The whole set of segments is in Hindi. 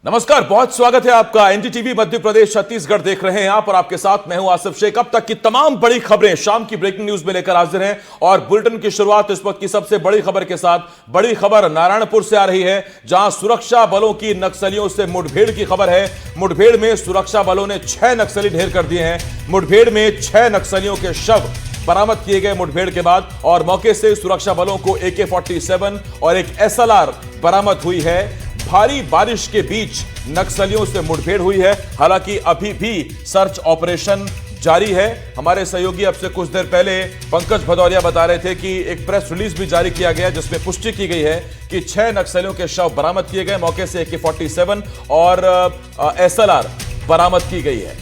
नमस्कार, बहुत स्वागत है आपका। एनडीटीवी मध्य प्रदेश छत्तीसगढ़ देख रहे हैं आप और आपके साथ मैं हूं आसिफ शेख। अब तक की तमाम बड़ी खबरें शाम की ब्रेकिंग न्यूज में लेकर हाजिर हैं और बुलेटिन की शुरुआत इस वक्त की सबसे बड़ी खबर के साथ। बड़ी खबर नारायणपुर से आ रही है, जहां सुरक्षा बलों की नक्सलियों से मुठभेड़ की खबर है। मुठभेड़ में सुरक्षा बलों ने 6 नक्सली ढेर कर दिए हैं। मुठभेड़ में 6 नक्सलियों के शव बरामद किए गए मुठभेड़ के बाद, और मौके से सुरक्षा बलों को AK-47 और एक SLR बरामद हुई है। भारी बारिश के बीच नक्सलियों से मुठभेड़ हुई है। हालांकि अभी भी सर्च ऑपरेशन जारी है। हमारे सहयोगी अब से कुछ देर पहले पंकज भदौरिया बता रहे थे कि एक प्रेस रिलीज भी जारी किया गया जिसमें पुष्टि की गई है कि 6 नक्सलियों के शव बरामद किए गए। मौके से AK-47 और SLR बरामद की गई है।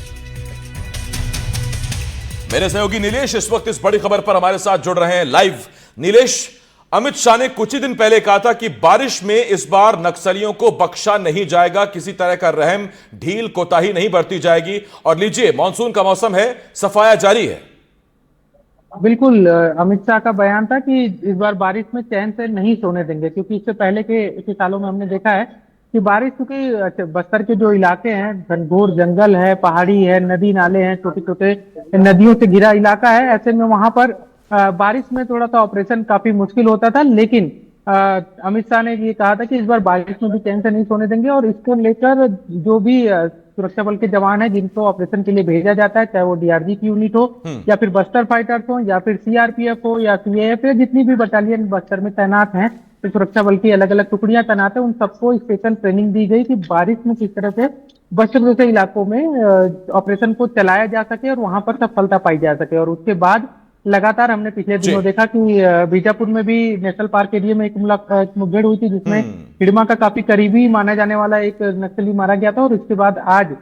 मेरे सहयोगी नीलेश इस वक्त इस बड़ी खबर पर हमारे साथ जुड़ रहे हैं लाइव। नीलेश, अमित शाह ने कुछ ही दिन पहले कहा था कि बारिश में इस बार नक्सलियों को बख्शा नहीं जाएगा, किसी तरह का रहम ढील कोताही नहीं बरती जाएगी। और लीजिए, मानसून का मौसम है, सफाया जारी है। बिल्कुल, अमित शाह का बयान था कि इस बार बारिश में चैन से नहीं सोने देंगे, क्योंकि इससे पहले के सालों में हमने देखा है कि बारिश, क्योंकि बस्तर के जो इलाके हैं, घनघोर जंगल है, पहाड़ी है, नदी नाले हैं, छोटे छोटे नदियों से घिरा इलाका है। ऐसे में वहां पर बारिश में थोड़ा सा ऑपरेशन काफी मुश्किल होता था। लेकिन अमित शाह ने ये कहा था कि इस बार बारिश में भी चैन से नहीं सोने देंगे, और इसको लेकर जो भी सुरक्षा बल के जवान हैं जिनको ऑपरेशन के लिए भेजा जाता है, चाहे वो DRG की यूनिट हो या फिर बस्तर फाइटर्स हो या फिर CRPF हो या CAF, या जितनी भी बटालियन बस्तर में तैनात हैं, तो सुरक्षा बल की अलग अलग टुकड़ियां तैनात है, उन सबको स्पेशल ट्रेनिंग दी गई कि बारिश में किस तरह से बस्तर जैसे इलाकों में ऑपरेशन को चलाया जा सके और वहां पर सफलता पाई जा सके। और उसके बाद लगातार हमने पिछले दिनों देखा कि बीजापुर में भी नेशनल पार्क एरिया में एक मुठभेड़ हुई थी, जिसमें हिडमा का काफी करीबी माना जाने वाला एक नक्सली मारा गया था। और इसके बाद आज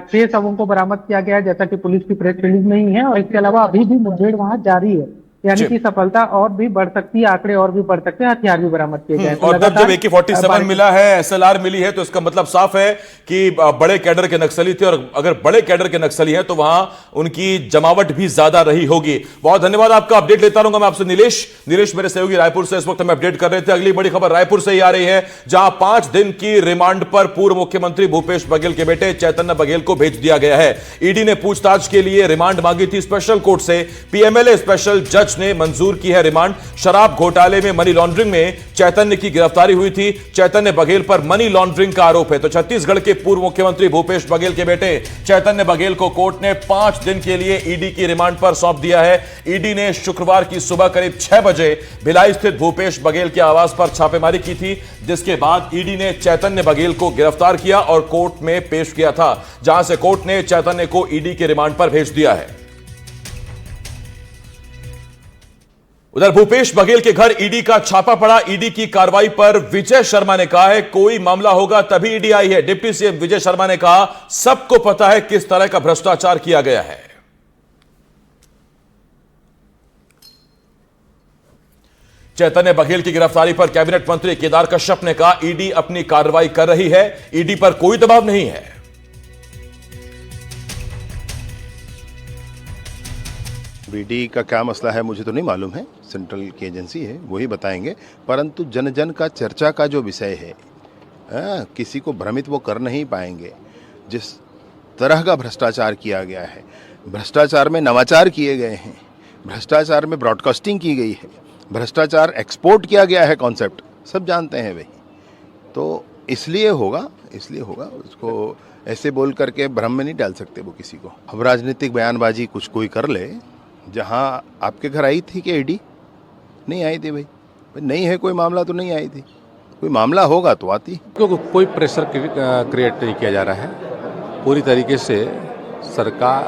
6 शवों को बरामद किया गया है, जैसा कि पुलिस की प्रेस रिलीज में ही है। और इसके अलावा अभी भी मुठभेड़ वहां जारी है, यानी कि सफलता और भी बढ़ सकती है, आंकड़े और भी बढ़ सकते हैं, हथियार भी बरामद किए गए। और जब AK-47 मिला है, SLR मिली है, तो इसका मतलब साफ है कि बड़े कैडर के नक्सली थे। और अगर बड़े कैडर के नक्सली हैं तो वहां उनकी जमावट भी ज्यादा रही होगी। बहुत धन्यवाद आपका। अपडेट लेता रहूंगा मैं आपसे नीलेश मेरे सहयोगी रायपुर से इस वक्त हमें अपडेट कर रहे थे। अगली बड़ी खबर रायपुर से ही आ रही है, जहां 5 दिन की रिमांड पर पूर्व मुख्यमंत्री भूपेश बघेल के बेटे चैतन्य बघेल को भेज दिया गया है। ईडी ने पूछताछ के लिए रिमांड मांगी थी स्पेशल कोर्ट से। PMLA स्पेशल जज ने मंजूर की है रिमांड। शराब घोटाले में मनी लॉन्ड्रिंग में चैतन्य की गिरफ्तारी हुई थी। चैतन्य बघेल पर मनी लॉन्ड्रिंग का आरोप है। तो छत्तीसगढ़ के पूर्व मुख्यमंत्री भूपेश बघेल के बेटे चैतन्य बघेल को कोर्ट ने 5 दिन के लिए ईडी की रिमांड पर सौंप दिया है। ईडी ने शुक्रवार की सुबह करीब 6 बजे भिलाई स्थित भूपेश बघेल के आवास पर छापेमारी की थी, जिसके बाद ईडी ने चैतन्य बघेल को गिरफ्तार किया और कोर्ट में पेश किया था, जहां से कोर्ट ने चैतन्य को ईडी के रिमांड पर भेज दिया है। उधर भूपेश बघेल के घर ईडी का छापा पड़ा। ईडी की कार्रवाई पर विजय शर्मा ने कहा है कोई मामला होगा तभी ईडी आई है। डिप्टी CM विजय शर्मा ने कहा सबको पता है किस तरह का भ्रष्टाचार किया गया है। चैतन्य बघेल की गिरफ्तारी पर कैबिनेट मंत्री केदार कश्यप ने कहा ईडी अपनी कार्रवाई कर रही है, ईडी पर कोई दबाव नहीं है। ईडी का क्या मसला है मुझे तो नहीं मालूम है, सेंट्रल की एजेंसी है, वही बताएंगे। परंतु जन जन का चर्चा का जो विषय है, किसी को भ्रमित वो कर नहीं पाएंगे। जिस तरह का भ्रष्टाचार किया गया है, भ्रष्टाचार में नवाचार किए गए हैं, भ्रष्टाचार में ब्रॉडकास्टिंग की गई है, भ्रष्टाचार एक्सपोर्ट किया गया है, कॉन्सेप्ट सब जानते हैं वही। तो इसलिए होगा उसको ऐसे बोल करके भ्रम में नहीं डाल सकते वो किसी को। अब राजनीतिक बयानबाजी कुछ कोई कर ले। जहाँ आपके घर आई थी कि ईडी नहीं आई थी? भाई नहीं है कोई मामला तो नहीं आई थी, कोई मामला होगा तो आती। क्योंकि कोई प्रेशर क्रिएट नहीं किया जा रहा है। पूरी तरीके से सरकार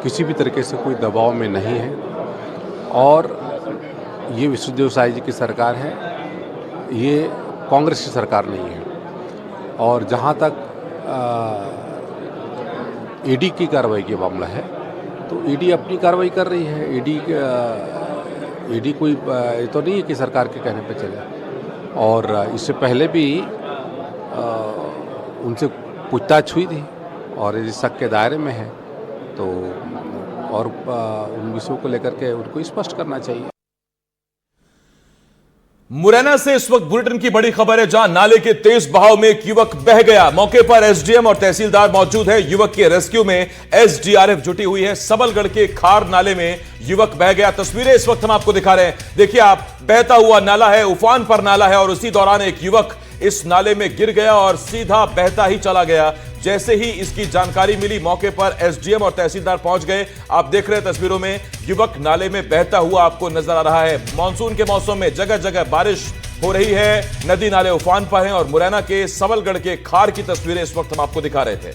किसी भी तरीके से कोई दबाव में नहीं है। और ये विष्णुदेव साय जी की सरकार है, ये कांग्रेस की सरकार नहीं है। और जहाँ तक ईडी की कार्रवाई की मामला है, तो ईडी अपनी कार्रवाई कर रही है। ईडी कोई ये तो नहीं है कि सरकार के कहने पे चले। और इससे पहले भी उनसे पूछताछ हुई थी और यदि शक के दायरे में है तो और उन विषयों को लेकर के उनको स्पष्ट करना चाहिए। मुरैना से इस वक्त बुलेटिन की बड़ी खबर है, जहां नाले के तेज बहाव में एक युवक बह गया। मौके पर एसडीएम और तहसीलदार मौजूद है। युवक के रेस्क्यू में एसडीआरएफ जुटी हुई है। सबलगढ़ के खार नाले में युवक बह गया। तस्वीरें इस वक्त हम आपको दिखा रहे हैं। देखिए आप, बहता हुआ नाला है, उफान पर नाला है, और उसी दौरान एक युवक इस नाले में गिर गया और सीधा बहता ही चला गया। जैसे ही इसकी जानकारी मिली, मौके पर एसडीएम और तहसीलदार पहुंच गए। आप देख रहे हैं तस्वीरों में, युवक नाले में बहता हुआ आपको नजर आ रहा है। मानसून के मौसम में जगह जगह बारिश हो रही है, नदी नाले उफान पर हैं, और मुरैना के सबलगढ़ के खार की तस्वीरें इस वक्त हम आपको दिखा रहे थे।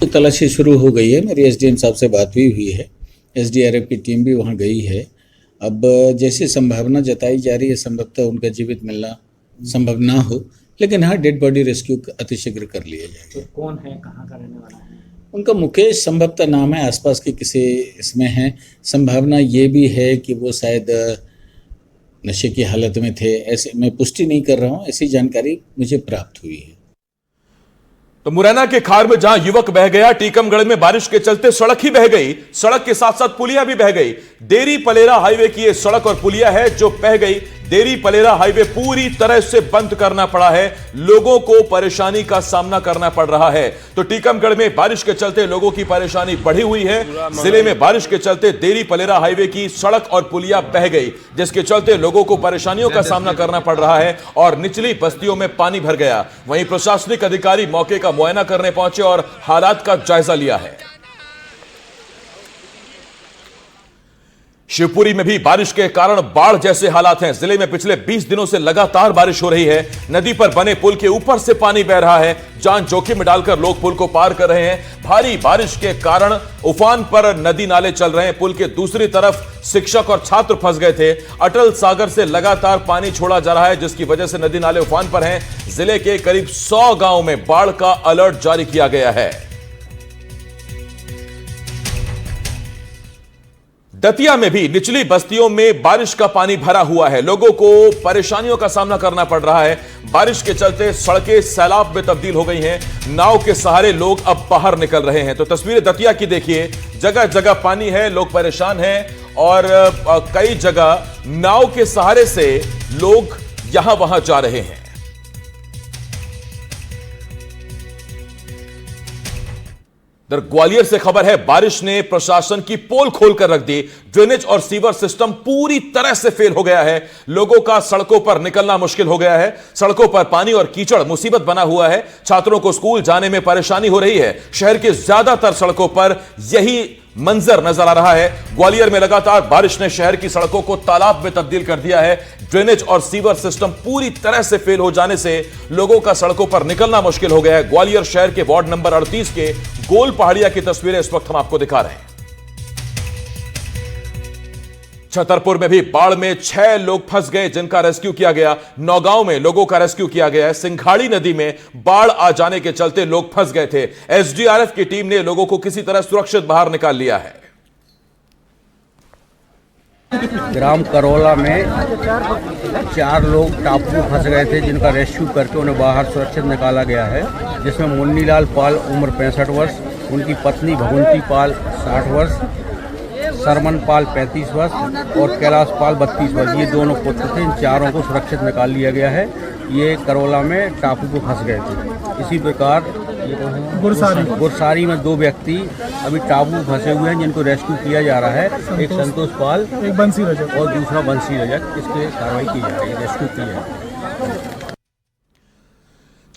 तलाशी शुरू हो गई है। मेरी एसडीएम साहब से बात भी हुई है। एसडीआरएफ की टीम भी वहां गई है। अब जैसी संभावना जताई जा रही है, संभवतः उनका जीवित मिलना संभव ना हो, लेकिन हाँ, डेड बॉडी रेस्क्यू अतिशीघ्र कर लिया जाएगा। तो कौन है, कहाँ का रहने वाला है? उनका मुकेश संभवतः नाम है, आसपास के किसी इसमें है। संभावना ये भी है कि वो शायद नशे की हालत में थे। ऐसे मैं पुष्टि नहीं कर रहा हूँ, ऐसी जानकारी मुझे प्राप्त हुई है। तो मुरैना के खार में जहां युवक बह गया, टीकमगढ़ में बारिश के चलते सड़क ही बह गई। सड़क के साथ साथ पुलिया भी बह गई। देरी पलेरा हाईवे की ये सड़क और पुलिया है जो बह गई। देरी पलेरा हाईवे पूरी तरह से बंद करना पड़ा है। लोगों को परेशानी का सामना करना पड़ रहा है। तो टीकमगढ़ में बारिश के चलते लोगों की परेशानी बढ़ी हुई है। जिले में बारिश के चलते देरी पलेरा हाईवे की सड़क और पुलिया बह गई, जिसके चलते लोगों को परेशानियों का सामना करना पड़ रहा है और निचली बस्तियों में पानी भर गया। वहीं प्रशासनिक अधिकारी मौके का मुआयना करने पहुंचे और हालात का जायजा लिया है। शिवपुरी में भी बारिश के कारण बाढ़ जैसे हालात हैं। जिले में पिछले 20 दिनों से लगातार बारिश हो रही है। नदी पर बने पुल के ऊपर से पानी बह रहा है। जान जोखिम में डालकर लोग पुल को पार कर रहे हैं। भारी बारिश के कारण उफान पर नदी नाले चल रहे हैं। पुल के दूसरी तरफ शिक्षक और छात्र फंस गए थे। अटल सागर से लगातार पानी छोड़ा जा रहा है, जिसकी वजह से नदी नाले उफान पर हैं। जिले के करीब 100 गांव में बाढ़ का अलर्ट जारी किया गया है। दतिया में भी निचली बस्तियों में बारिश का पानी भरा हुआ है। लोगों को परेशानियों का सामना करना पड़ रहा है। बारिश के चलते सड़कें सैलाब में तब्दील हो गई हैं। नाव के सहारे लोग अब बाहर निकल रहे हैं। तो तस्वीरें दतिया की देखिए, जगह जगह पानी है, लोग परेशान हैं और कई जगह नाव के सहारे से लोग यहां वहां जा रहे हैं। ग्वालियर से खबर है, बारिश ने प्रशासन की पोल खोलकर रख दी। ड्रेनेज और सीवर सिस्टम पूरी तरह से फेल हो गया है। लोगों का सड़कों पर निकलना मुश्किल हो गया है। सड़कों पर पानी और कीचड़ मुसीबत बना हुआ है। छात्रों को स्कूल जाने में परेशानी हो रही है। शहर के ज्यादातर सड़कों पर यही मंजर नजर आ रहा है। ग्वालियर में लगातार बारिश ने शहर की सड़कों को तालाब में तब्दील कर दिया है। ड्रेनेज और सीवर सिस्टम पूरी तरह से फेल हो जाने से लोगों का सड़कों पर निकलना मुश्किल हो गया है। ग्वालियर शहर के वार्ड नंबर 38 के गोल पहाड़िया की तस्वीरें इस वक्त हम आपको दिखा रहे हैं। छतरपुर में भी बाढ़ में 6 लोग फंस गए, जिनका रेस्क्यू किया गया। नौगांव में लोगों का रेस्क्यू किया गया है। सिंघाड़ी नदी में बाढ़ आ जाने के चलते लोग फंस गए थे। एसडीआरएफ की टीम ने लोगों को किसी तरह सुरक्षित बाहर निकाल लिया है। ग्राम करोला में 4 लोग टापू में फंस गए थे, जिनका रेस्क्यू करके उन्हें बाहर सुरक्षित निकाला गया है, जिसमें मुन्नीलाल पाल उम्र 65 वर्ष, उनकी पत्नी भगवंती पाल 60 वर्ष, सरमन पाल 35 वर्ष और कैलाश पाल 32 वर्ष। ये दोनों पुत्र थे। इन चारों को सुरक्षित निकाल लिया गया है। ये करोला में टापू को फंस गए थे। इसी प्रकार गुरसारी में 2 व्यक्ति अभी टापू में फंसे हुए हैं, जिनको रेस्क्यू किया जा रहा है। एक संतोष पाल, एक बंसी रजक और दूसरा बंसी रजक। इसके कार्रवाई की जा रही है, रेस्क्यू की जा रही है।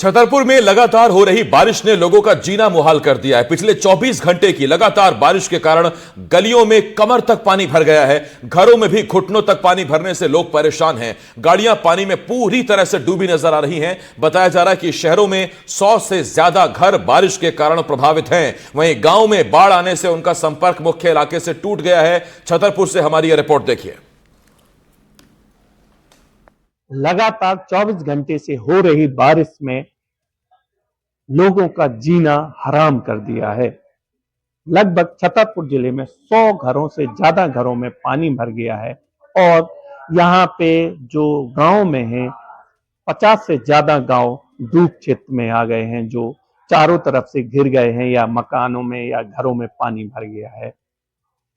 छतरपुर में लगातार हो रही बारिश ने लोगों का जीना मुहाल कर दिया है। पिछले 24 घंटे की लगातार बारिश के कारण गलियों में कमर तक पानी भर गया है। घरों में भी घुटनों तक पानी भरने से लोग परेशान हैं। गाड़ियां पानी में पूरी तरह से डूबी नजर आ रही हैं। बताया जा रहा है कि शहरों में 100 से ज्यादा घर बारिश के कारण प्रभावित हैं। वहीं गांव में बाढ़ आने से उनका संपर्क मुख्य इलाके से टूट गया है। छतरपुर से हमारी यह रिपोर्ट देखिए। लगातार 24 घंटे से हो रही बारिश में लोगों का जीना हराम कर दिया है। लगभग छतरपुर जिले में 100 घरों से ज्यादा घरों में पानी भर गया है और यहाँ पे जो गांव में है 50 से ज्यादा गांव डूब क्षेत्र में आ गए हैं, जो चारों तरफ से घिर गए हैं या मकानों में या घरों में पानी भर गया है।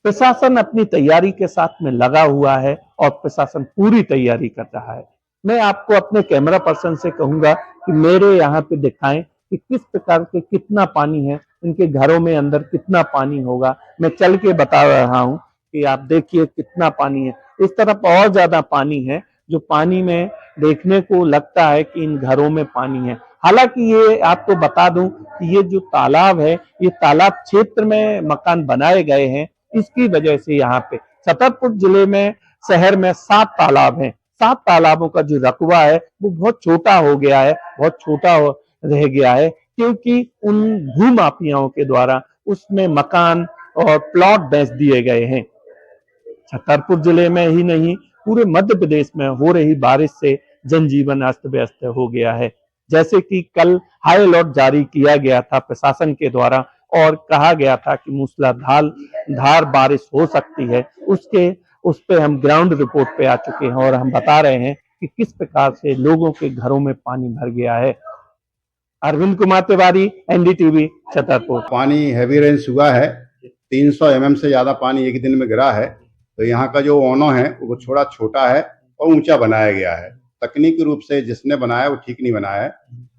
प्रशासन अपनी तैयारी के साथ में लगा हुआ है और प्रशासन पूरी तैयारी कर रहा है। मैं आपको अपने कैमरा पर्सन से कहूंगा कि मेरे यहाँ पे दिखाएं कि किस प्रकार के कितना पानी है, इनके घरों में अंदर कितना पानी होगा। मैं चल के बता रहा हूं कि आप देखिए कितना पानी है। इस तरफ और ज्यादा पानी है, जो पानी में देखने को लगता है कि इन घरों में पानी है। हालांकि ये आपको बता दूं कि ये जो तालाब है, ये तालाब क्षेत्र में मकान बनाए गए हैं, इसकी वजह से यहाँ पे छतरपुर जिले में शहर में 7 तालाब हैं। 7 तालाबों का जो रकबा है वो बहुत छोटा हो गया है, बहुत छोटा रह गया है, क्योंकि उन भूमाफियाओं के द्वारा उसमें मकान और प्लॉट बेच दिए गए हैं। छतरपुर जिले में ही नहीं, पूरे मध्य प्रदेश में हो रही बारिश से जनजीवन अस्त व्यस्त हो गया है। जैसे कि कल हाई अलर्ट जारी किया गया था प्रशासन के द्वारा और कहा गया था कि मूसलाधार बारिश हो सकती है। उस पे हम ग्राउंड रिपोर्ट पे आ चुके हैं और हम बता रहे हैं कि किस प्रकार से लोगों के घरों में पानी भर गया है। अरविंद कुमार तिवारी, एनडीटीवी, छतरपुर। पानी हैवी रेंज हुआ है, 300 mm से ज्यादा पानी एक दिन में गिरा है। तो यहाँ का जो ओनो है वो थोड़ा छोटा है और ऊंचा बनाया गया है। तकनीकी रूप से जिसने बनाया वो ठीक नहीं बनाया है।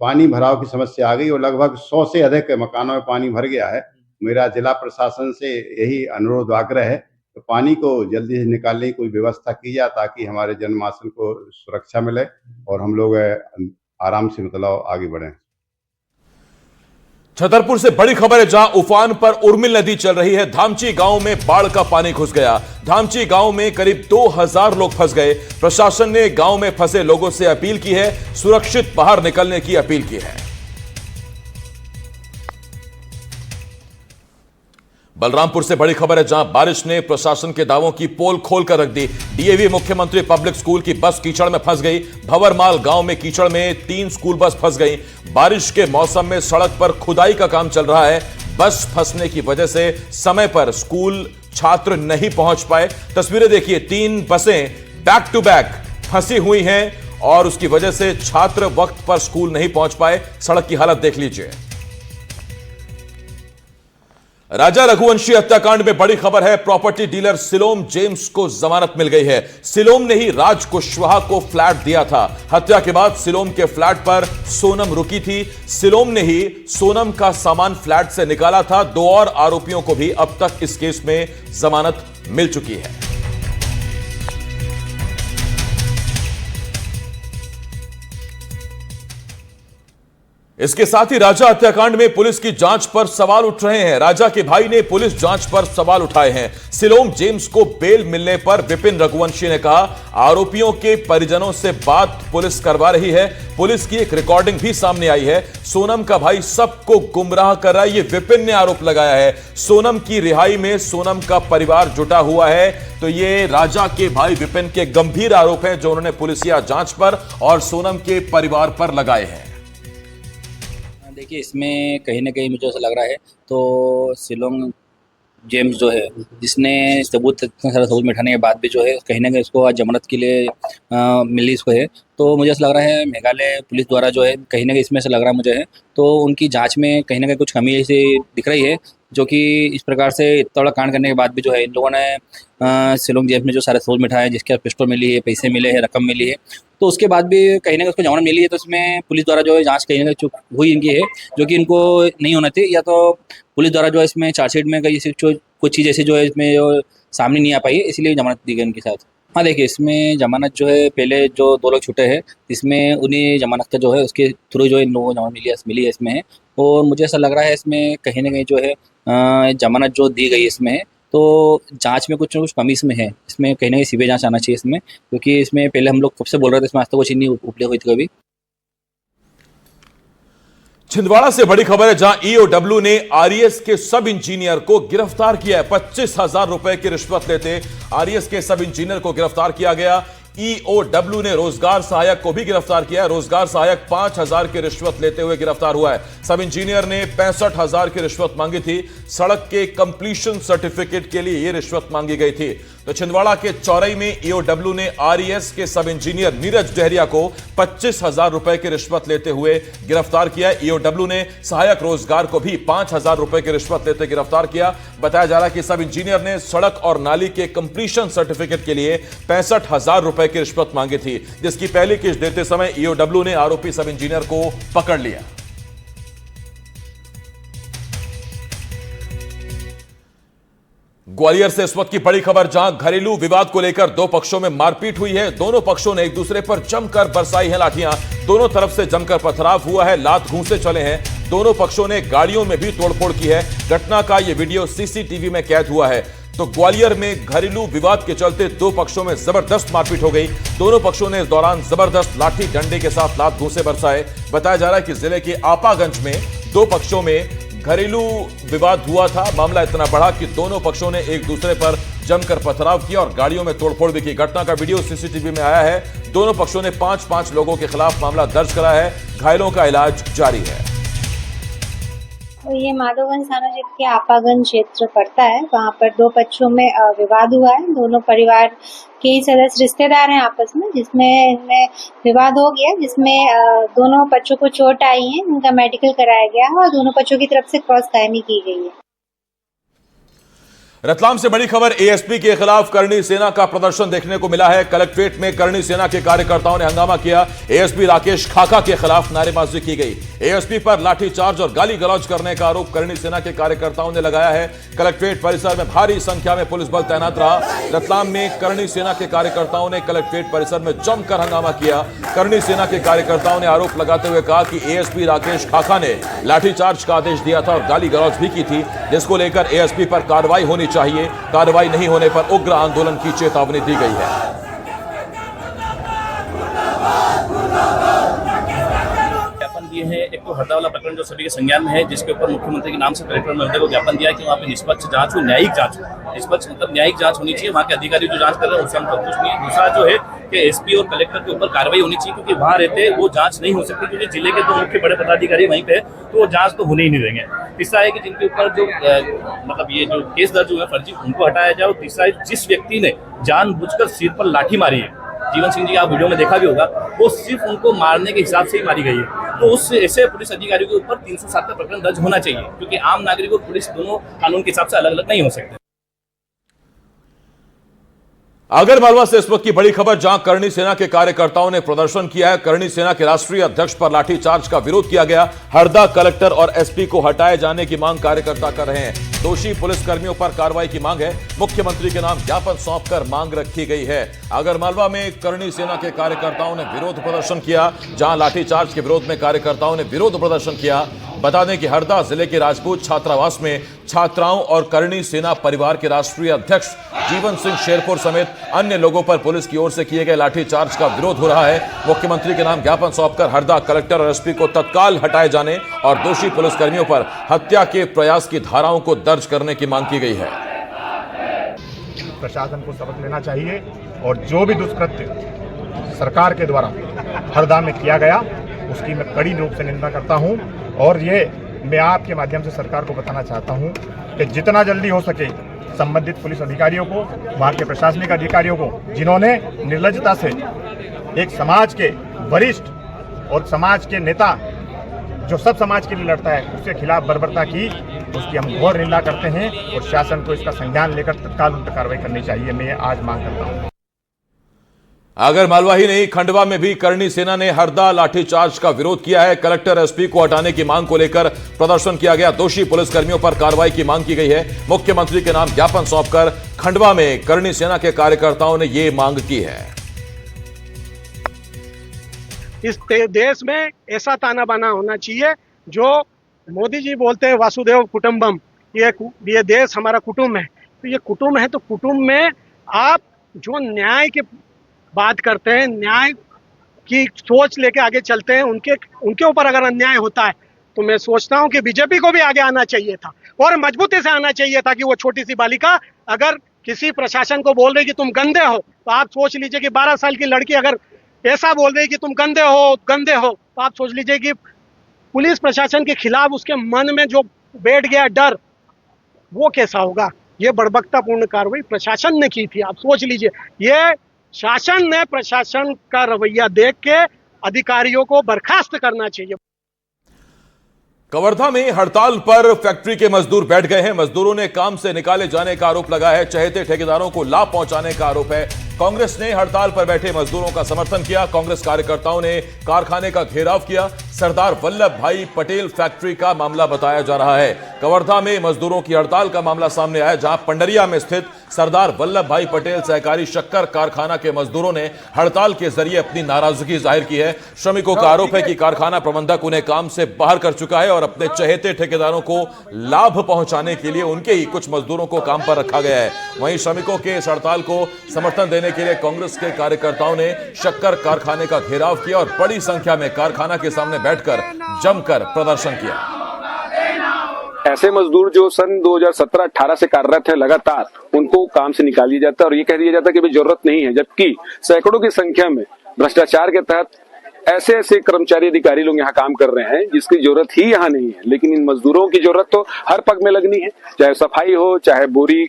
पानी भराव की समस्या आ गई और लगभग 100 से अधिक मकानों में पानी भर गया है। मेरा जिला प्रशासन से यही अनुरोध आग्रह है तो पानी को जल्दी से निकालने की कोई व्यवस्था की जाए ताकि हमारे जनमानस को सुरक्षा मिले और हम लोग आराम से मतलब आगे बढ़ें। छतरपुर से बड़ी खबर है, जहां उफान पर उर्मिल नदी चल रही है। धामची गांव में बाढ़ का पानी घुस गया। धामची गांव में करीब 2000 लोग फंस गए। प्रशासन ने गांव में फंसे लोगों से अपील की है, सुरक्षित बाहर निकलने की अपील की है। बलरामपुर से बड़ी खबर है, जहां बारिश ने प्रशासन के दावों की पोल खोलकर रख दी। डीएवी मुख्यमंत्री पब्लिक स्कूल की बस कीचड़ में फंस गई। भंवरमाल गांव में कीचड़ में 3 स्कूल बस फंस गई। बारिश के मौसम में सड़क पर खुदाई का काम चल रहा है। बस फंसने की वजह से समय पर स्कूल छात्र नहीं पहुंच पाए। तस्वीरें देखिए, 3 बसें बैक टू बैक फंसी हुई हैं और उसकी वजह से छात्र वक्त पर स्कूल नहीं पहुंच पाए। सड़क की हालत देख लीजिए। राजा रघुवंशी हत्याकांड में बड़ी खबर है, प्रॉपर्टी डीलर सिलोम जेम्स को जमानत मिल गई है। सिलोम ने ही राज कुशवाहा को फ्लैट दिया था। हत्या के बाद सिलोम के फ्लैट पर सोनम रुकी थी। सिलोम ने ही सोनम का सामान फ्लैट से निकाला था। 2 और आरोपियों को भी अब तक इस केस में जमानत मिल चुकी है। इसके साथ ही राजा हत्याकांड में पुलिस की जांच पर सवाल उठ रहे हैं। राजा के भाई ने पुलिस जांच पर सवाल उठाए हैं। सिलोम जेम्स को बेल मिलने पर विपिन रघुवंशी ने कहा, आरोपियों के परिजनों से बात पुलिस करवा रही है। पुलिस की एक रिकॉर्डिंग भी सामने आई है। सोनम का भाई सबको गुमराह कर रहा है, यह विपिन ने आरोप लगाया है। सोनम की रिहाई में सोनम का परिवार जुटा हुआ है। तो ये राजा के भाई विपिन के गंभीर आरोप हैं जो उन्होंने पुलिसिया जांच पर और सोनम के परिवार पर लगाए हैं। देखिए, इसमें कहीं ना कहीं मुझे ऐसा लग रहा है तो सिलोम जेम्स जो है, जिसने इतना सारा सबूत मिटाने के बाद भी जो है कहीं ना कहीं उसको आज जमानत के लिए मिली इसको है। तो मुझे ऐसा लग रहा है मेघालय पुलिस द्वारा जो है कहीं ना कहीं इसमें से लग रहा है मुझे है तो उनकी जांच में कहीं ना कहीं कुछ कमी ऐसी दिख रही है, जो कि इस प्रकार से इतना बड़ा कांड करने के बाद भी जो है इन लोगों ने सिलोम जेम्स में जो सारे सबूत मिटाए हैं, जिसके पिस्टल मिली है, पैसे मिले हैं, रकम मिली है, तो उसके बाद भी कहीं ना कहीं उसको जमानत मिली है। तो इसमें पुलिस द्वारा जो है जांच कहीं ना कहीं चूक हुई इनकी है, जो कि इनको नहीं होना चाहिए, या तो पुलिस द्वारा जो है इसमें चार्जशीट में कई कुछ चीज़ ऐसी जो है इसमें जो सामने नहीं आ पाई है, इसलिए जमानत दी गई इनके साथ। हाँ देखिए, इसमें जमानत जो है पहले जो 2 लोग छूटे हैं, इसमें उन्हीं जमानत का जो है उसके थ्रू जो है इन लोगों को जमानत मिली है इसमें है। और मुझे ऐसा लग रहा है इसमें कहीं ना कहीं जो है जमानत जो दी गई इसमें है तो जांच में कुछ ना कुछ कमी इसमें है। इसमें कहीं ना कहीं सीबीआई जांच आना चाहिए इसमें, क्योंकि इसमें पहले हम लोग कब से बोल रहे थे, इसमें आज तक कुछ नहीं उपलब्ध हुई थी कभी। छिंदवाड़ा से बड़ी खबर है, जहां ईओडब्ल्यू ने आरईएस के सब इंजीनियर को गिरफ्तार किया है। 25,000 रुपए की रिश्वत लेते आरईएस के सब इंजीनियर को गिरफ्तार किया गया। ईओडब्ल्यू ने रोजगार सहायक को भी गिरफ्तार किया है। रोजगार सहायक 5,000 की रिश्वत लेते हुए गिरफ्तार हुआ है। सब इंजीनियर ने 65,000 की रिश्वत मांगी थी। सड़क के कंप्लीशन सर्टिफिकेट के लिए यह रिश्वत मांगी गई थी। तो छिंदवाड़ा के चौरई में ईओडब्ल्यू ने आरईएस के सब इंजीनियर नीरज डहरिया को 25,000 रुपए की रिश्वत लेते हुए गिरफ्तार किया। ईओडब्ल्यू ने सहायक रोजगार को भी 5,000 रुपए की रिश्वत लेते गिरफ्तार किया। बताया जा रहा है कि सब इंजीनियर ने सड़क और नाली के कंप्लीशन सर्टिफिकेट के लिए 65,000 रुपए की रिश्वत मांगी थी, जिसकी पहली किस्त देते समय ईओडब्ल्यू ने आरोपी सब इंजीनियर को पकड़ लिया। ग्वालियर से इस वक्त की बड़ी खबर, जहां घरेलू विवाद को लेकर दो पक्षों में मारपीट हुई है। दोनों पक्षों ने एक दूसरे पर जमकर बरसाई है लाठियां। दोनों तरफ से जमकर पथराव हुआ है, लात घूंसे चले हैं। दोनों पक्षों ने गाड़ियों में भी तोड़फोड़ की है। घटना का यह वीडियो सीसीटीवी में कैद हुआ है। तो ग्वालियर में घरेलू विवाद के चलते दो पक्षों में जबरदस्त मारपीट हो गई। दोनों पक्षों ने इस दौरान जबरदस्त लाठी डंडे के साथ लात घूंसे बरसाए। बताया जा रहा है कि जिले के आपागंज में दो पक्षों में घरेलू विवाद हुआ था। मामला इतना बढ़ा कि दोनों पक्षों ने एक दूसरे पर जमकर पथराव किया और गाड़ियों में तोड़फोड़ भी की। घटना का वीडियो सीसीटीवी में आया है। दोनों पक्षों ने 5-5 लोगों के खिलाफ मामला दर्ज कराया है। घायलों का इलाज जारी है। ये माधोगंज थाना क्षेत्र के आपागंज क्षेत्र पड़ता है। वहाँ पर दो पक्षों में विवाद हुआ है। दोनों परिवार के ही सदस्य रिश्तेदार हैं आपस में, जिसमें इनमें विवाद हो गया, जिसमें दोनों पक्षों को चोट आई है। उनका मेडिकल कराया गया है और दोनों पक्षों की तरफ से क्रॉस कायमी की गई है। रतलाम से बड़ी खबर, एएसपी के खिलाफ करणी सेना का प्रदर्शन देखने को मिला है। कलेक्ट्रेट में करणी सेना के कार्यकर्ताओं ने हंगामा किया। एएसपी राकेश खाका के खिलाफ नारेबाजी की गई। एएसपी पर लाठीचार्ज और गाली गलौज करने का आरोप करणी सेना के कार्यकर्ताओं ने लगाया है। कलेक्ट्रेट परिसर में भारी संख्या में पुलिस बल तैनात रहा। रतलाम में करणी सेना के कार्यकर्ताओं ने कलेक्ट्रेट परिसर में जमकर हंगामा किया। करणी सेना के कार्यकर्ताओं ने आरोप लगाते हुए कहा कि एएसपी राकेश खाका ने लाठीचार्ज का आदेश दिया था और गाली गलौज भी की थी, जिसको लेकर एएसपी पर कार्रवाई होनी चाहिए। कार्रवाई नहीं होने पर उग्र आंदोलन की चेतावनी दी गई है। ज्ञापन दिए हैं। एक तो हरदा वाला प्रकरण जो सभी के संज्ञान में है, जिसके ऊपर मुख्यमंत्री के नाम से कलेक्टर महोदय को ज्ञापन दिया कि वहाँ पे निष्पक्ष जांच हो, न्यायिक जांच हो। निष्पक्ष मतलब न्यायिक जांच होनी चाहिए। वहाँ के अधिकारी जो जांच कर रहे हैं उससे हम संतुष्ट नहीं है। दूसरा जो है कि एसपी और कलेक्टर के ऊपर कार्रवाई होनी चाहिए, क्योंकि वहाँ रहते वो जांच नहीं हो सकती, क्योंकि जिले के दो मुख्य बड़े पदाधिकारी वहीं पे, तो वो जांच तो होने ही नहीं देंगे। तीसरा है कि जिनके ऊपर जो मतलब ये जो केस दर्ज हुए हैं फर्जी, उनको हटाया जाए। और तीसरा है जिस व्यक्ति ने जानबूझकर सिर पर लाठी मारी है, जीवन सिंह जी आप वीडियो में देखा भी होगा, वो सिर्फ उनको मारने के हिसाब से ही मारी गई है। तो उस ऐसे पुलिस अधिकारियों के ऊपर 307 का प्रकरण दर्ज होना चाहिए, क्योंकि आम नागरिक और पुलिस दोनों कानून के हिसाब से अलग अलग नहीं हो सकते। आगरमालवा से इस वक्त की बड़ी खबर, जहां करणी सेना के कार्यकर्ताओं ने प्रदर्शन किया है। करणी सेना के राष्ट्रीय अध्यक्ष पर लाठीचार्ज का विरोध किया गया। हरदा कलेक्टर और एसपी को हटाए जाने की मांग कार्यकर्ता कर रहे हैं। दोषी पुलिसकर्मियों पर कार्रवाई की मांग है। मुख्यमंत्री के नाम ज्ञापन सौंपकर मांग रखी गई है। आगरमालवा में करणी सेना के कार्यकर्ताओं ने विरोध प्रदर्शन किया, जहां लाठीचार्ज के विरोध में कार्यकर्ताओं ने विरोध प्रदर्शन किया। बता दें कि हरदा जिले के राजपूत छात्रावास में छात्राओं और करणी सेना परिवार के राष्ट्रीय अध्यक्ष जीवन सिंह शेरपुर समेत अन्य लोगों पर पुलिस की ओर से किए गए लाठीचार्ज का विरोध हो रहा है। मुख्यमंत्री के नाम ज्ञापन सौंपकर हरदा कलेक्टर और एसपी को तत्काल हटाए जाने और दोषी पुलिसकर्मियों पर हत्या के प्रयास की धाराओं को दर्ज करने की मांग की गई है। प्रशासन को सबक लेना चाहिए और जो भी दुष्कृत्य सरकार के द्वारा हरदा में किया गया उसकी मैं कड़ी रूप से निंदा करता हूं। और ये मैं आपके माध्यम से सरकार को बताना चाहता हूं कि जितना जल्दी हो सके संबंधित पुलिस अधिकारियों को, वहाँ के प्रशासनिक अधिकारियों को, जिन्होंने निर्लज्जता से एक समाज के वरिष्ठ और समाज के नेता जो सब समाज के लिए लड़ता है उसके खिलाफ बर्बरता की, उसकी हम घोर निंदा करते हैं और शासन को इसका संज्ञान लेकर तत्काल उन पर कार्रवाई करनी चाहिए। मैं आज मांग करता हूँ। आगरमालवा ही नहीं, खंडवा में भी करणी सेना ने हरदा लाठीचार्ज का विरोध किया है। कलेक्टर एसपी को हटाने की मांग को लेकर प्रदर्शन किया गया। दोषी पुलिसकर्मियों पर कार्रवाई की मांग की गई है। मुख्यमंत्री के नाम ज्ञापन सौंपकर खंडवा में करणी सेना के कार्यकर्ताओं ने यह मांग की है। इस देश में ऐसा ताना बाना होना चाहिए जो मोदी जी बोलते हैं वासुदेव कुटुंबम, ये देश हमारा कुटुंब है। तो ये कुटुंब है, तो कुटुंब में आप जो न्याय के बात करते हैं, न्याय की सोच लेके आगे चलते हैं, उनके ऊपर अगर अन्याय होता है तो मैं सोचता हूं कि बीजेपी को भी आगे आना चाहिए था और मजबूती से आना चाहिए था कि वो छोटी सी बालिका अगर किसी प्रशासन को बोल रही कि तुम गंदे हो, तो आप सोच लीजिए कि 12 साल की लड़की अगर ऐसा बोल रही कि तुम गंदे हो, तो आप सोच लीजिए कि पुलिस प्रशासन के खिलाफ उसके मन में जो बैठ गया डर, वो कैसा होगा। ये बर्बरतापूर्ण कार्रवाई प्रशासन ने की थी। आप सोच लीजिए, ये शासन ने प्रशासन का रवैया देख के अधिकारियों को बर्खास्त करना चाहिए। कवर्धा में हड़ताल पर फैक्ट्री के मजदूर बैठ गए हैं। मजदूरों ने काम से निकाले जाने का आरोप लगाया है। चहेते ठेकेदारों को लाभ पहुंचाने का आरोप है। कांग्रेस ने हड़ताल पर बैठे मजदूरों का समर्थन किया। कांग्रेस कार्यकर्ताओं ने कारखाने का घेराव किया। सरदार वल्लभ भाई पटेल फैक्ट्री का मामला बताया जा रहा है। कवर्धा में मजदूरों की हड़ताल का मामला सामने आया, जहां पंडरिया में स्थित सरदार वल्लभ भाई पटेल सहकारी शक्कर कारखाना के मजदूरों ने हड़ताल के जरिए अपनी नाराजगी जाहिर की है। श्रमिकों का आरोप है कि कारखाना प्रबंधक उन्हें काम से बाहर कर चुका है और अपने चहेते ठेकेदारों को लाभ पहुंचाने के लिए उनके ही कुछ मजदूरों को काम पर रखा गया है। वहीं श्रमिकों के इस हड़ताल को समर्थन देने के लिए कांग्रेस के कार्यकर्ताओं ने शक्कर कारखाने का घेराव किया और बड़ी संख्या में कारखाना के सामने बैठकर जमकर प्रदर्शन किया। ऐसे मजदूर जो सन 2017-18 से कार्यरत है लगातार, उनको काम से निकाल दिया जाता है और ये कह दिया जाता है कि भाई जरूरत नहीं है, जबकि सैकड़ों की संख्या में भ्रष्टाचार के तहत ऐसे अधिकारी लोग यहाँ काम कर रहे हैं जिसकी जरूरत ही यहाँ नहीं है। लेकिन इन मजदूरों की जरूरत तो हर पग में लगनी है, चाहे सफाई हो, चाहे बोरी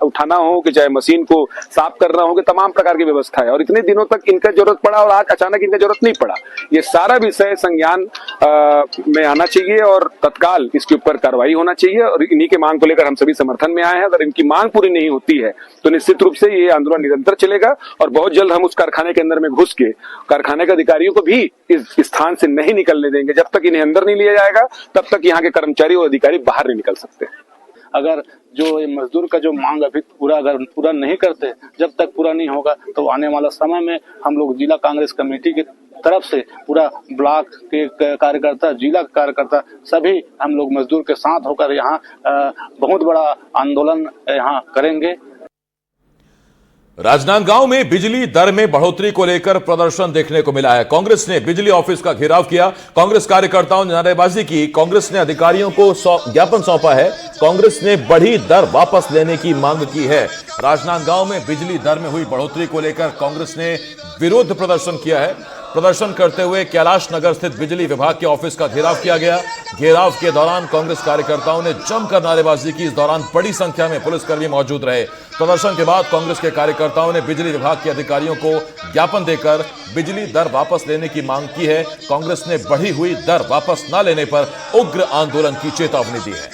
उठाना हो, कि चाहे मशीन को साफ करना हो, कि तमाम प्रकार की व्यवस्था है। और इतने दिनों तक इनका जरूरत पड़ा और आज अचानक इनका जरूरत नहीं पड़ा। ये सारा विषय संज्ञान में आना चाहिए और तत्काल इसके ऊपर कार्रवाई होना चाहिए। और इन्हीं के मांग को लेकर हम सभी समर्थन में आए हैं। अगर इनकी मांग पूरी नहीं होती है तो निश्चित रूप से ये आंदोलन निरंतर चलेगा और बहुत जल्द हम उस कारखाने के अंदर में घुस के कारखाने के अधिकारियों को भी इस स्थान से नहीं निकलने देंगे। जब तक इन्हें अंदर नहीं लिया जाएगा तब तक यहाँ के कर्मचारी और अधिकारी बाहर नहीं निकल सकते। अगर जो ये मजदूर का जो मांग अभी पूरा नहीं करते, जब तक पूरा नहीं होगा तो आने वाला समय में हम लोग जिला कांग्रेस कमेटी की तरफ से पूरा ब्लॉक के कार्यकर्ता, जिला कार्यकर्ता सभी हम लोग मजदूर के साथ होकर यहाँ बहुत बड़ा आंदोलन यहाँ करेंगे। राजनांदगांव में बिजली दर में बढ़ोतरी को लेकर प्रदर्शन देखने को मिला है। कांग्रेस ने बिजली ऑफिस का घेराव किया। कांग्रेस कार्यकर्ताओं ने नारेबाजी की। कांग्रेस ने अधिकारियों को ज्ञापन सौंपा है। कांग्रेस ने बढ़ी दर वापस लेने की मांग की है। राजनांदगांव में बिजली दर में हुई बढ़ोतरी को लेकर कांग्रेस ने विरोध प्रदर्शन किया है। प्रदर्शन करते हुए कैलाश नगर स्थित बिजली विभाग के ऑफिस का घेराव किया गया। घेराव के दौरान कांग्रेस कार्यकर्ताओं ने जमकर नारेबाजी की। इस दौरान बड़ी संख्या में पुलिसकर्मी मौजूद रहे। प्रदर्शन के बाद कांग्रेस के कार्यकर्ताओं ने बिजली विभाग के अधिकारियों को ज्ञापन देकर बिजली दर वापस लेने की मांग की है। कांग्रेस ने बढ़ी हुई दर वापस न लेने पर उग्र आंदोलन की चेतावनी दी है।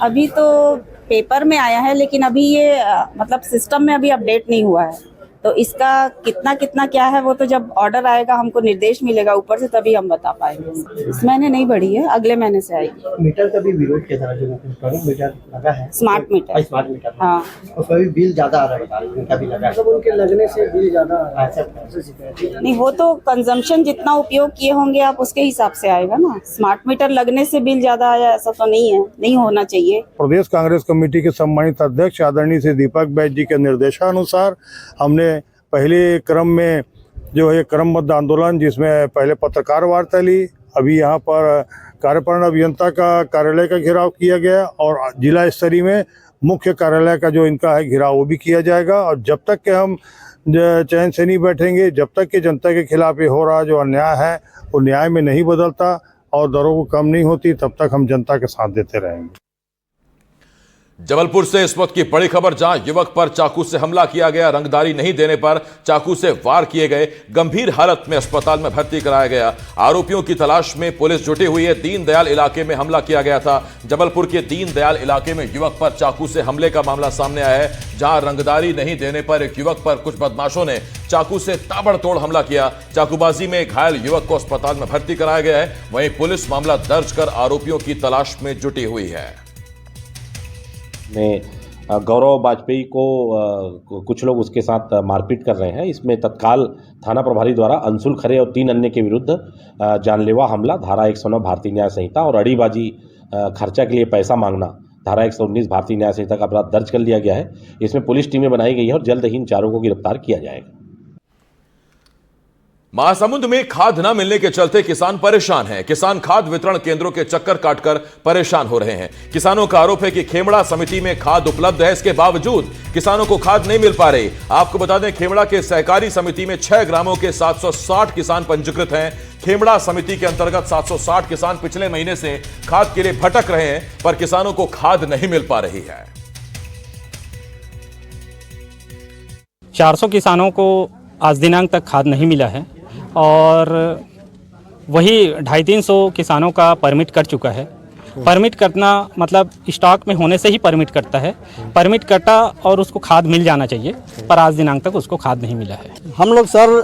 अभी तो पेपर में आया है, लेकिन अभी ये मतलब सिस्टम में अभी अपडेट नहीं हुआ है, तो इसका कितना क्या है वो तो जब ऑर्डर आएगा, हमको निर्देश मिलेगा ऊपर से, तभी हम बता पाएंगे। इस महीने नहीं बढ़ी है, अगले महीने से आएगी। मीटर का भी विरोध किया जा रहा है, जो इलेक्ट्रॉनिक मीटर लगा है, स्मार्ट मीटर, हाँ, उसका भी बिल ज्यादा आ रहा है, उनका भी लगा है, उनके लगने से बिल ज्यादा आ रहा है। नहीं, वो तो कंजम्पशन जितना उपयोग किए होंगे आप उसके हिसाब से आएगा ना। स्मार्ट मीटर लगने से बिल ज्यादा आया ऐसा तो नहीं है, नहीं होना चाहिए। प्रदेश कांग्रेस कमेटी के सम्मानित अध्यक्ष आदरणीय श्री दीपक बैज जी के निर्देशानुसार हमने पहले क्रम में जो है क्रमबद्ध आंदोलन, जिसमें पहले पत्रकार वार्ता ली, अभी यहाँ पर कार्यपालन अभियंता का कार्यालय का घेराव किया गया और जिला स्तरीय में मुख्य कार्यालय का जो इनका है घेराव वो भी किया जाएगा। और जब तक के हम चैन से नहीं बैठेंगे, जब तक कि जनता के खिलाफ ये हो रहा जो अन्याय है वो न्याय में नहीं बदलता और दरों को कम नहीं होती, तब तक हम जनता के साथ देते रहेंगे। जबलपुर से इस वक्त की बड़ी खबर, जहां युवक पर चाकू से हमला किया गया। रंगदारी नहीं देने पर चाकू से वार किए गए। गंभीर हालत में अस्पताल में भर्ती कराया गया। आरोपियों की तलाश में पुलिस जुटी हुई है। दीनदयाल इलाके में हमला किया गया था। जबलपुर के दीनदयाल इलाके में युवक पर चाकू से हमले का मामला सामने आया है, जहां रंगदारी नहीं देने पर एक युवक पर कुछ बदमाशों ने चाकू से ताबड़तोड़ हमला किया। चाकूबाजी में घायल युवक को अस्पताल में भर्ती कराया गया है। वहीं पुलिस मामला दर्ज कर आरोपियों की तलाश में जुटी हुई है। में गौरव वाजपेयी को कुछ लोग उसके साथ मारपीट कर रहे हैं। इसमें तत्काल थाना प्रभारी द्वारा अंशुल खरे और 3 अन्य के विरुद्ध जानलेवा हमला धारा 109 भारतीय न्याय संहिता और अड़ीबाजी खर्चा के लिए पैसा मांगना धारा 119 भारतीय न्याय संहिता का अपराध दर्ज कर लिया गया है। इसमें पुलिस टीमें बनाई गई है और जल्द ही इन चारों को गिरफ्तार किया जाएगा। महासमुंद में खाद न मिलने के चलते किसान परेशान हैं। किसान खाद वितरण केंद्रों के चक्कर काटकर परेशान हो रहे हैं। किसानों का आरोप है कि खेमड़ा समिति में खाद उपलब्ध है, इसके बावजूद किसानों को खाद नहीं मिल पा रही। आपको बता दें, खेमड़ा के सहकारी समिति में 6 ग्रामों के 760 किसान पंजीकृत हैं। खेमड़ा समिति के अंतर्गत 760 किसान पिछले महीने से खाद के लिए भटक रहे हैं, पर किसानों को खाद नहीं मिल पा रही है। 400 किसानों को आज दिनांक तक खाद नहीं मिला है और वही 250-300 किसानों का परमिट कट चुका है। परमिट कटना मतलब स्टॉक में होने से ही परमिट कटता है। परमिट कटा और उसको खाद मिल जाना चाहिए, पर आज दिनांक तक उसको खाद नहीं मिला है। हम लोग सर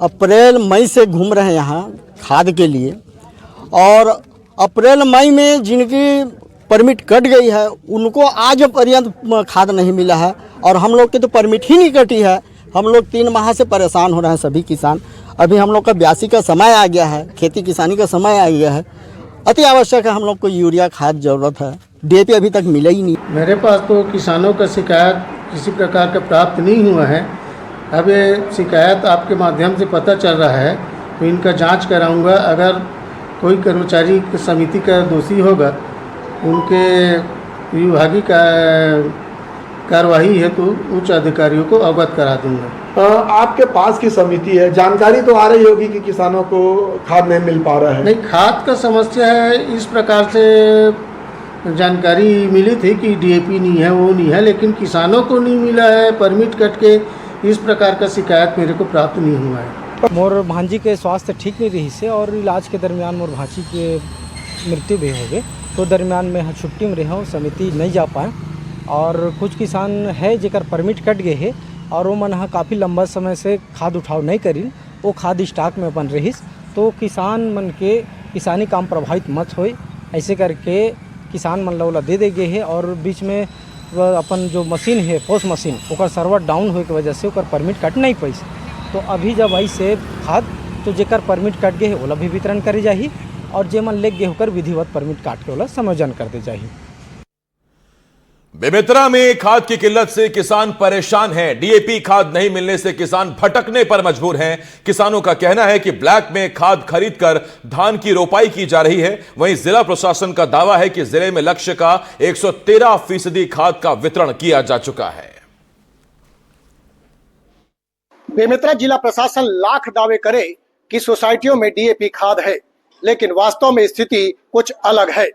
अप्रैल मई से घूम रहे हैं यहाँ खाद के लिए, और अप्रैल मई में जिनकी परमिट कट गई है उनको आज पर्यंत खाद नहीं मिला है, और हम लोग की तो परमिट ही नहीं कटी है। हम लोग 3 माह से परेशान हो रहे हैं सभी किसान। अभी हम लोग का ब्यासी का समय आ गया है, खेती किसानी का समय आ गया है। अति आवश्यक है, हम लोग को यूरिया खाद ज़रूरत है। डीएपी अभी तक मिला ही नहीं। मेरे पास तो किसानों का शिकायत किसी प्रकार का प्राप्त नहीं हुआ है। अब ये शिकायत आपके माध्यम से पता चल रहा है तो इनका जांच कराऊंगा। अगर कोई कर्मचारी समिति का दोषी होगा, उनके विभागीय कार्रवाई है तो उच्च अधिकारियों को अवगत करा दूंगा। आपके पास की समिति है, जानकारी तो आ रही होगी कि किसानों को खाद नहीं मिल पा रहा है। नहीं, खाद का समस्या है इस प्रकार से जानकारी मिली थी कि डीएपी नहीं है, वो नहीं है, लेकिन किसानों को नहीं मिला है परमिट कट के। इस प्रकार का शिकायत मेरे को प्राप्त नहीं हुआ है। मोर भांजी के स्वास्थ्य ठीक नहीं रही से और इलाज के दरमियान मोर भांजी के मृत्यु भी हो गए, तो दरमियान में हम छुट्टी में रहा हूँ, समिति नहीं जा पाए। और कुछ किसान है जेकर परमिट कट गए है और वो मन काफ़ी लंबा समय से खाद उठाव नहीं करी, वो खाद स्टॉक में बन रही, तो किसान मन के किसानी काम प्रभावित मत होए, ऐसे करके किसान मन ला दे गए है। और बीच में अपन जो मशीन है पोस्ट मशीन ओकर सर्वर डाउन होए के वजह से ओकर परमिट कट नहीं पाई। तो अभी जब ऐसे खाद तो जेकर परमिट कट गए है ओला भी वितरण करे जाही, और जे मन लेग गए होकर विधिवत परमिट काट के ओला समायोजन कर दे जाही। बेमेतरा में खाद की किल्लत से किसान परेशान हैं। डीएपी खाद नहीं मिलने से किसान भटकने पर मजबूर हैं। किसानों का कहना है कि ब्लैक में खाद खरीदकर धान की रोपाई की जा रही है। वहीं जिला प्रशासन का दावा है कि जिले में लक्ष्य का 113% खाद का वितरण किया जा चुका है। बेमेतरा जिला प्रशासन लाख दावे करे कि सोसाइटियों में डीएपी खाद है, लेकिन वास्तव में स्थिति कुछ अलग है।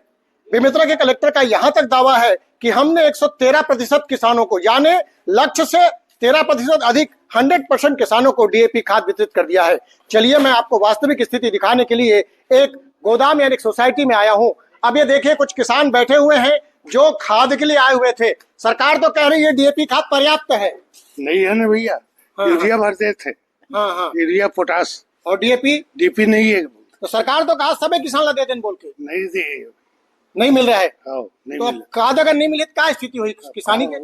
बेमेतरा के कलेक्टर का यहां तक दावा है कि हमने 113% किसानों को, यानी लक्ष्य से 13% अधिक 100% किसानों को डीएपी खाद वितरित कर दिया है। चलिए मैं आपको वास्तविक स्थिति दिखाने के लिए एक गोदाम यानी एक सोसाइटी में आया हूं। अब ये देखिए, कुछ किसान बैठे हुए हैं जो खाद के लिए आए हुए थे। सरकार तो कह रही है डीएपी खाद पर्याप्त है। नहीं है ना भैया, यूरिया भरते थे। हाँ, यूरिया पोटास और डीएपी नहीं है। तो सरकार तो कहा सभी किसान ला दे दें बोल के, नहीं मिल रहा है। तो खाद अगर नहीं मिले तो क्या स्थिति हुई किसानी के?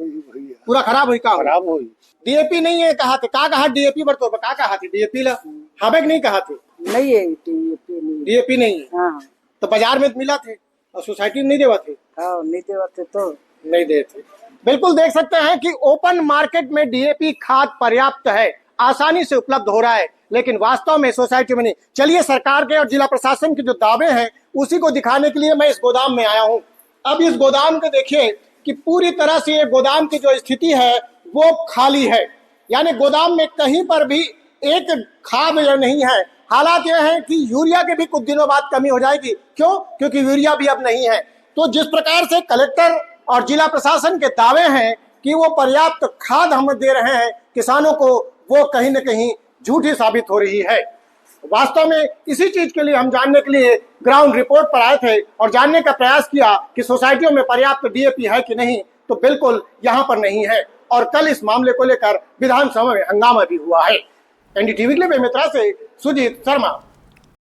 पूरा खराब हुई। खराब हुई। डीएपी नहीं है कहा थे, कहा डीएपी बरतो कहा थे डीएपी ला हमें नहीं कहा थे। नहीं है डीएपी नहीं है। हाँ। तो बाजार में मिला थे और सोसाइटी में नहीं देवा थे। नहीं देवा थे तो नहीं देते। बिल्कुल देख सकते हैं कि ओपन मार्केट में डीएपी खाद पर्याप्त है, आसानी से उपलब्ध हो रहा है, लेकिन वास्तव में सोसाइटी में नहीं। चलिए सरकार के और जिला प्रशासन के जो दावे हैं उसी को दिखाने के लिए मैं इस गोदाम में आया हूं। अब इस गोदाम को देखिए कि पूरी तरह से ये गोदाम की जो स्थिति है वो खाली है, यानी गोदाम में कहीं पर भी एक खाद नहीं है। हालात यह है कि यूरिया के भी कुछ दिनों बाद कमी हो जाएगी। क्यों? क्योंकि यूरिया भी अब नहीं है। तो जिस प्रकार से कलेक्टर और जिला प्रशासन के दावे हैं कि वो पर्याप्त खाद हम दे रहे हैं किसानों को, वो कहीं न कहीं झूठी साबित हो रही है। वास्तव में इसी चीज के लिए हम जानने के लिए ग्राउंड रिपोर्ट पर आए थे और जानने का प्रयास किया कि सोसाइटियों में पर्याप्त डीएपी है कि नहीं, तो बिल्कुल यहाँ पर नहीं है। और कल इस मामले को लेकर विधानसभा में हंगामा भी हुआ है। एनडीटीवी के लिए बेमेतरा से सुजीत शर्मा।